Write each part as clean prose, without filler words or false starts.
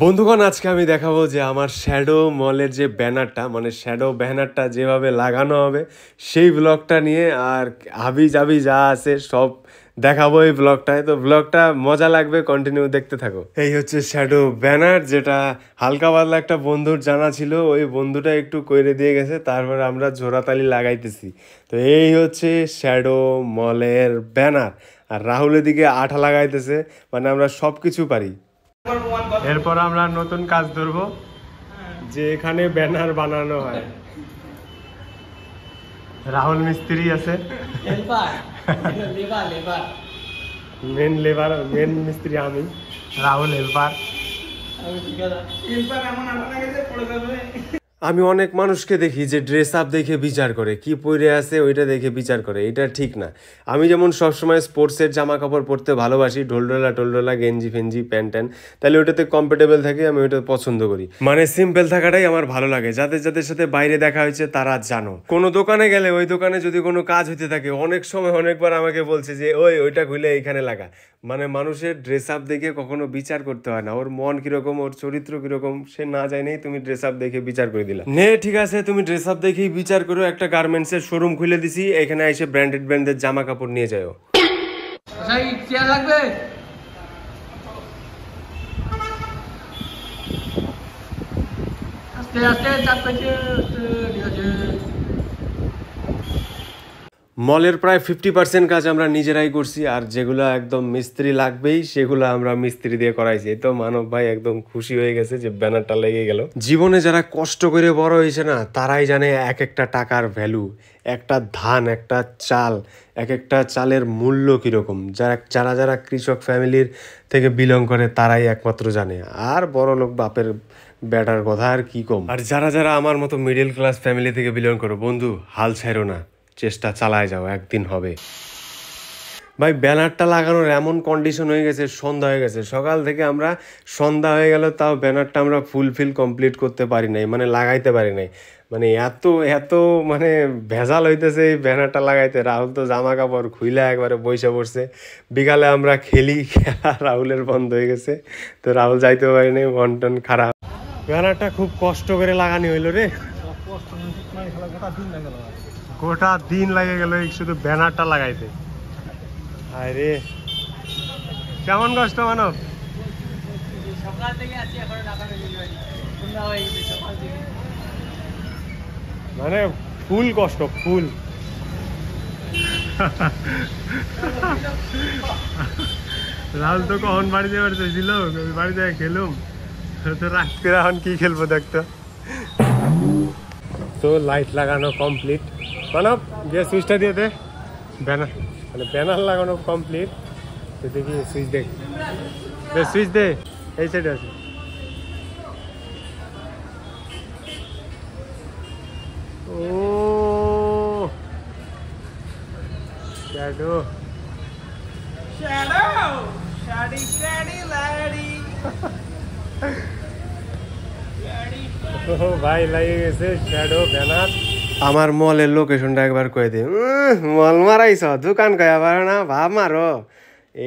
বন্ধুগণ আজকে আমি দেখাবো যে আমার শ্যাডো মলের যে ব্যানারটা মানে শ্যাডো ব্যানারটা যেভাবে লাগানো হবে সেই ব্লগটা নিয়ে আর হাবি জাবি যা আছে সব দেখাবো এই ব্লগটায়। তো ব্লগটা মজা লাগবে, কন্টিনিউ দেখতে থাকো। এই হচ্ছে শ্যাডো ব্যানার, যেটা হালকা পাতলা একটা বন্ধুর জানা ছিল, ওই বন্ধুটা একটু কইরে দিয়ে গেছে, তারপরে আমরা জোড়াতালি লাগাইতেছি। তো এই হচ্ছে শ্যাডো মলের ব্যানার, আর রাহুলের দিকে আঠা লাগাইতেছে, মানে আমরা সব কিছু পারি। এরপর আমরা নতুন কাজ ধরবো, যে এখানে ব্যানার বানানো হয়। রাহুল মিস্ত্রি আছে, মেন মিস্ত্রি আমি, রাহুল হেল্পার। আমি অনেক মানুষকে দেখি যে ড্রেস আপ দেখে বিচার করে, কি পরে আছে ওইটা দেখে বিচার করে, এটা ঠিক না। আমি যেমন সবসময় স্পোর্টসের জামা কাপড় পরতে ভালোবাসি, ঢোলঢোলা টোলঢোলা গেঞ্জি ফেঞ্জি প্যান্ট ট্যান্ট, তাহলে ওইটাতে কমফোর্টেবল থাকি, আমি ওইটা পছন্দ করি। মানে সিম্পল থাকাটাই আমার ভালো লাগে। যাদের যাদের সাথে বাইরে দেখা হয়েছে তারা জানো, কোনো দোকানে গেলে ওই দোকানে যদি কোনো কাজ হইতে থাকে, অনেক সময় অনেকবার আমাকে বলছে যে ওইটা খুলে এইখানে লাগা। মানে মানুষের ড্রেস আপ দেখে কখনো বিচার করতে হয় না, ওর মন কিরকম, ওর চরিত্র কিরকম, সে না জানেই তুমি ড্রেস আপ দেখে বিচার করে দিলা। নে ঠিক আছে, তুমি ড্রেস আপ দেখেই বিচার করো। একটা গার্মেন্টসের শোরুম খুলে দিছি, এখানে এসে ব্র্যান্ডের জামা কাপড় নিয়ে যাও। লাগবে আস্তে আস্তে মলের প্রায় 50% কাজ আমরা নিজেরাই করছি, আর যেগুলো একদম মিস্ত্রি লাগবেই সেগুলো আমরা মিস্ত্রি দিয়ে করাইছি। তো মানব ভাই একদম খুশি হয়ে গেছে যে ব্যানারটা লেগে গেল। জীবনে যারা কষ্ট করে বড় হয়েছে না, তারাই জানে এক একটা টাকার ভ্যালু, একটা ধান, একটা চাল, এক একটা চালের মূল্য কীরকম। যারা যারা কৃষক ফ্যামিলির থেকে বিলং করে তারাই একমাত্র জানে। আর বড় লোক বাপের ব্যাটার কথা আর কি কম। আর যারা যারা আমার মতো মিডল ক্লাস ফ্যামিলি থেকে বিলং করো, বন্ধু হাল ছাইরো না, চেষ্টা চালায় যাও, একদিন হবে। ভাই ব্যানারটা লাগানোর এমন কন্ডিশন হয়ে গেছে, সন্ধ্যা হয়ে গেছে, সকাল থেকে আমরা সন্ধ্যা হয়ে গেল, তাও ব্যানারটা আমরা ফুলফিল কমপ্লিট করতে পারি নাই, মানে লাগাইতে পারি নাই। মানে এত এত মানে ভেজাল হইতেছে এই ব্যানারটা লাগাইতে। রাহুল তো জামা কাপড় খুইলা একবারে বইসা পড়ছে। বিকালে আমরা খেলি, খেলা রাহুলের বন্ধ হয়ে গেছে, তো রাহুল যাইতে পারি নাই, মন টন খারাপ। ব্যানারটা খুব কষ্ট করে লাগানি হইলো রে, গোটা দিন লাগে গেল শুধু ব্যানারটা লাগাইতে। আরে কেমন কষ্ট মানব, মানে ফুল কষ্ট, ফুল। রাহুল তো কখন বাড়িতে ছিল, বাড়িতে খেলুম, তো রাত্রে এখন কি খেলবো দেখতো। তো লাইট লাগানো কমপ্লিট, মানব গিয়ে সুইচটা দিয়ে দে। ব্যানার মানে ব্যানার লাগানো কমপ্লিট, তো দেখি সুইচ দেখ, সুইচ দে, এই সাইডে আছে। ও শ্যাডো, ভাই লাগে গেছে শ্যাডো ব্যানার। আমার মলের লোকেশনটা একবার কয়ে দে। মল মারাইছ, দোকান কয়া পারো না, ভাব মারো।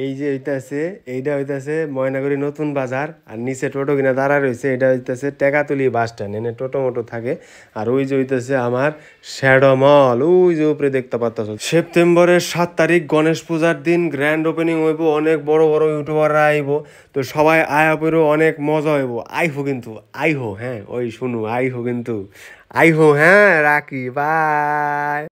এই যে হইতাছে, এইটা হইতাছে ময়নাগুড়ি নতুন বাজার, আর নিচে টোটো কিনা দাঁড়া রয়েছে, এটা হইতাছে টেকাতুলি বাস স্ট্যান্ড, এনে টোটো মোটো থাকে। আর ওই যে হইতাছে আমার শ্যাডো মল, ওই যে উপরে দেখতে পাচ্ছ। সেপ্টেম্বরের 7 তারিখ গণেশ পূজার দিন গ্র্যান্ড ওপেনিং হইব, অনেক বড় বড় ইউটিউবাররা আইব, তো সবাই আয়া পড়ো, অনেক মজা হইব। আইহো কিন্তু, আইহো, হ্যাঁ ওই শুনু, আইহো কিন্তু, আইহো, হ্যাঁ রাখি, বাই।